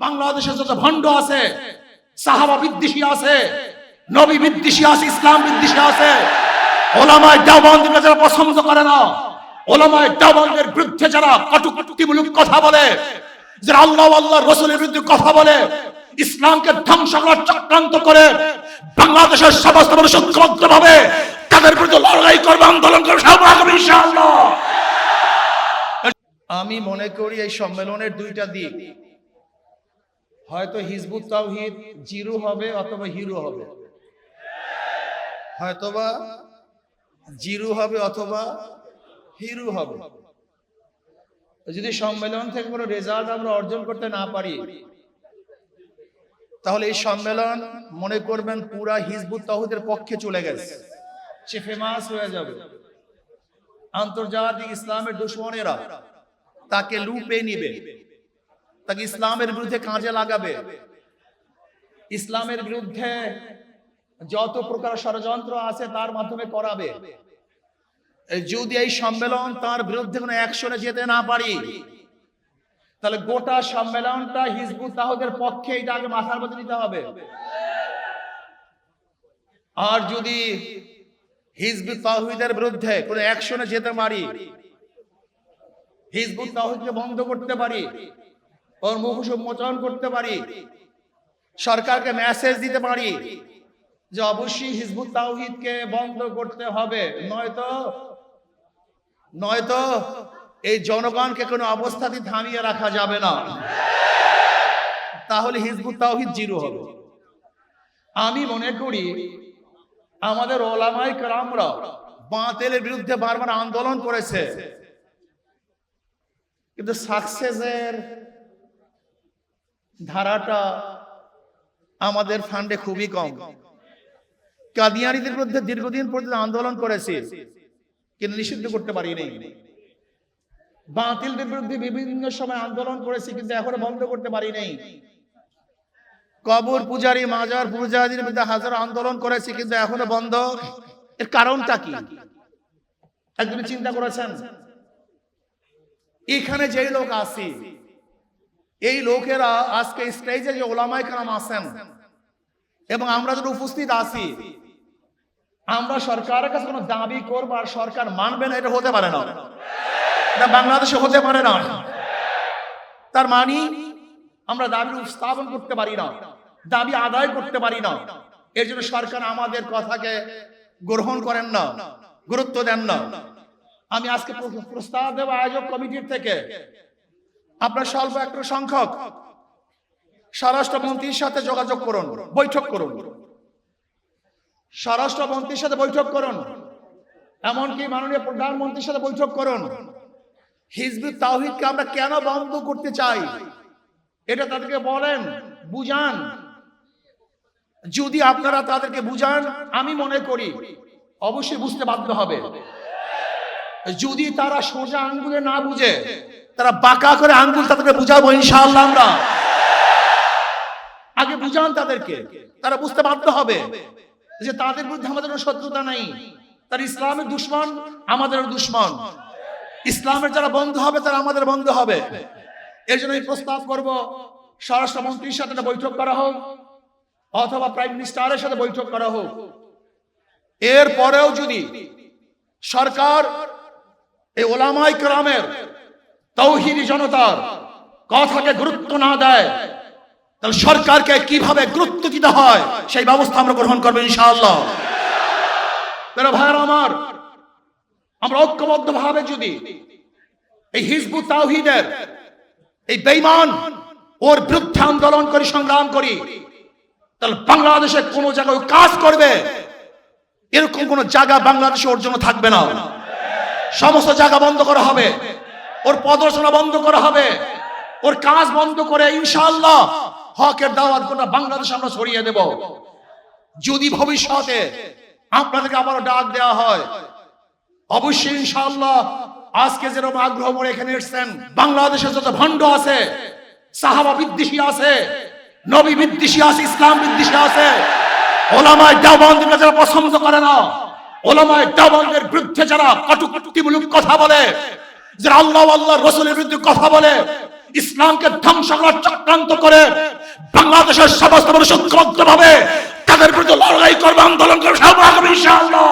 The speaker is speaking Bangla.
বাংলাদেশে যত ভণ্ড আছে, সাহাবা বিদ্বেষী আছে, নবী বিদ্বেষী আছে, ইসলাম বিদ্বেষী আছে, ওলামায়ে দেওবন্দকে যারা পছন্দ করে না, ওলামায়ে দেওবন্দের বিরুদ্ধে যারা কটূক্তিমূলক কথা বলে, যারা আল্লাহ আল্লাহর রাসূলের বিরুদ্ধে কথা বলে, ইসলামকে ধ্বংস করার চক্রান্ত করে, বাংলাদেশের সমস্ত মানুষ ঐক্যবদ্ধভাবে তাদের বিরুদ্ধে লড়াই করবে, আন্দোলন করবে, সফল হবে ইনশাআল্লাহ। আমি মনে করি এই সম্মেলনের দুইটা দিক, হয়তো হিজবুত তাওহীদ জিরো হবে অথবা হিরো হবে, হয়তোবা জিরো হবে অথবা হিরো হবে। যদি সম্মেলন থেকে কোনো রেজাল্ট আমরা অর্জন করতে না পারি, তাহলে এই সম্মেলন মনে করবেন পুরা হিজবুত তাওহীদের পক্ষে চলে গেছে, সে ফেমাস হয়ে যাবে। আন্তর্জাতিক ইসলামের দুশমনেরা তাকে লুপে নিবে, তাকে ইসলামের বিরুদ্ধে কাজে লাগাবে, ইসলামের বিরুদ্ধে যত প্রকার ষড়যন্ত্র আছে তার মাধ্যমে করাবে। যদি এই সম্মেলন তার বিরুদ্ধে কোনো অ্যাকশনে যেতে না পারি, তাহলে গোটা সম্মেলনটা হিজবুত তাওহীদের পক্ষে, এটা আগে মাথার মধ্যে নিতে হবে। আর যদি হিজবুত তাওহীদের বিরুদ্ধে কোনো অ্যাকশনে যেতে পারি, হিজবুত তাওহীদকে বন্ধ করতে পারি, ওর মুখোশ উন্মোচন করতে পারি, সরকারকে মেসেজ দিতে পারি যে অবশ্যই হিজবুত তাওহীদকে বন্ধ করতে হবে, নয়তো এই জনগণকে কোনো অবস্থাতে থামিয়ে রাখা যাবে না, তাহলে হিজবুত তাওহীদ জিরো হবে। আমি মনে করি আমাদের ওলামায়ে কেরামরা বাতিলের বিরুদ্ধে বারবার আন্দোলন করেছে, কিন্তু সাকসেসের ধারাটা আমাদের ফান্ডে খুবই কম। কাদিয়ানীদের বিরুদ্ধে দীর্ঘদিন পর্যন্ত আন্দোলন করেছে, কিন্তু নিষিদ্ধ করতে পারিনি। বাতিলদের বিরুদ্ধে বিভিন্ন সময় আন্দোলন করেছি, কিন্তু এখনো বন্ধ করতে পারিনি। কবর পূজারী, মাজার পূজারীদের বিরুদ্ধে হাজার আন্দোলন করেছি, কিন্তু এখনো বন্ধ। এর কারণটা কি একদিন চিন্তা করেছেন? এখানে যে লোক আছে, এই লোকেরা আজকে স্টেজে যে ওলামায়ে কেরাম আছেন এবং আমরা যারা উপস্থিত আছি, আমরা সরকারের কাছে কোনো দাবি করবো আর সরকার মানবে না, এটা হতে পারে না, এটা বাংলাদেশে হতে পারে না। তার মানে আমরা দাবি উপস্থাপন করতে পারি না, দাবি আদায় করতে পারি না। এর জন্য সরকার আমাদের কথাকে গ্রহণ করেন না, গুরুত্ব দেন না। আমি আজকে প্রস্তাব দেব আয়োজক কমিটির থেকে, আপনার স্বল্প একটা সংখ্যক স্বরাষ্ট্রমন্ত্রীর সাথে যোগাযোগ করুন, বৈঠক করুন, স্বরাষ্ট্রমন্ত্রীর সাথে বৈঠক করুন, এমনকি মাননীয় প্রধানমন্ত্রীর সাথে বৈঠক করুন। হিজবুত তাওহীদকে আমরা কেন বন্ধ করতে চাই এটা তাদেরকে বলেন, বুঝান। যদি আপনারা তাদেরকে বুঝান, আমি মনে করি অবশ্যই বুঝতে বাধ্য হবে। যদি তারা সোজা আঙ্গুলে না বুঝে, তারা বাঁকা করে আঙ্গুল তাদেরকে বুঝাবো ইনশাআল্লাহ। আমরা আগে বুঝান তাদেরকে, তারা বুঝতে বাধ্য হবে যে তাদের বিরুদ্ধে আমাদের কোনো শত্রুতা নাই, তারা ইসলামের দুশমন, আমাদের দুশমন। ইসলামের যারা বন্ধু হবে তারা আমাদের বন্ধু হবে। এর জন্য আমি প্রস্তাব করব স্বরাষ্ট্রমন্ত্রীর সাথে একটা বৈঠক করা হোক, অথবা প্রাইম মিনিস্টারের সাথে বৈঠক করা হোক। এরপরেও যদি সরকার এই ওলামায়ে কেরামের, তাওহীদি জনতার কথাকে গুরুত্ব না দেয়, তাহলে সরকারকে কিভাবে গুরুত্ব দিতে হয় সেই ব্যবস্থা আমরা গ্রহণ করবো ইনশাআল্লাহ। প্রিয় ভাইরা আমার, আমরা ঐক্যবদ্ধভাবে যদি এই হিজবুত তাওহীদের এই বেঈমান ওর বিরুদ্ধে আন্দোলন করি, সংগ্রাম করি, তাহলে বাংলাদেশে কোন জায়গায় কাজ করবে এরকম কোন জায়গা বাংলাদেশে ওর জন্য থাকবে না। সমস্ত জায়গা বন্ধ করা হবে, ওর প্রদর্শনা বন্ধ করা হবে, ওর কাজ বন্ধ করে ইনশাআল্লাহ হকের দাওয়াত গোটা বাংলাদেশে আমরা ছড়িয়ে দেব। যদি ভবিষ্যতে আপনাদেরকে আবারও ডাক দেওয়া হয়, অবশ্যই ইনশাআল্লাহ আজকে যেরকম আগ্রহ করে এখানে এসেছেন, বাংলাদেশে যত ভণ্ড আছে, সাহাবা বিদ্বেষী আছে, নবী বিদ্বেষী আছে, ইসলাম বিদ্বেষী আছে, ওলামায়ে দেওবন্দকে যারা পছন্দ করে না, ওলামায়ে দেওবন্দের বিরুদ্ধে যারা কটূক্তিমূলক কথা বলে, যারা আল্লাহ আল্লাহর রাসূলের বিরুদ্ধে কথা বলে, ইসলামকে ধ্বংস করার চক্রান্ত করে বাংলাদেশের সমস্ত মানুষ ঐক্যবদ্ধভাবে তাদের বিরুদ্ধে লড়াই করবে, আন্দোলন করবে, ইনশাআল্লাহ।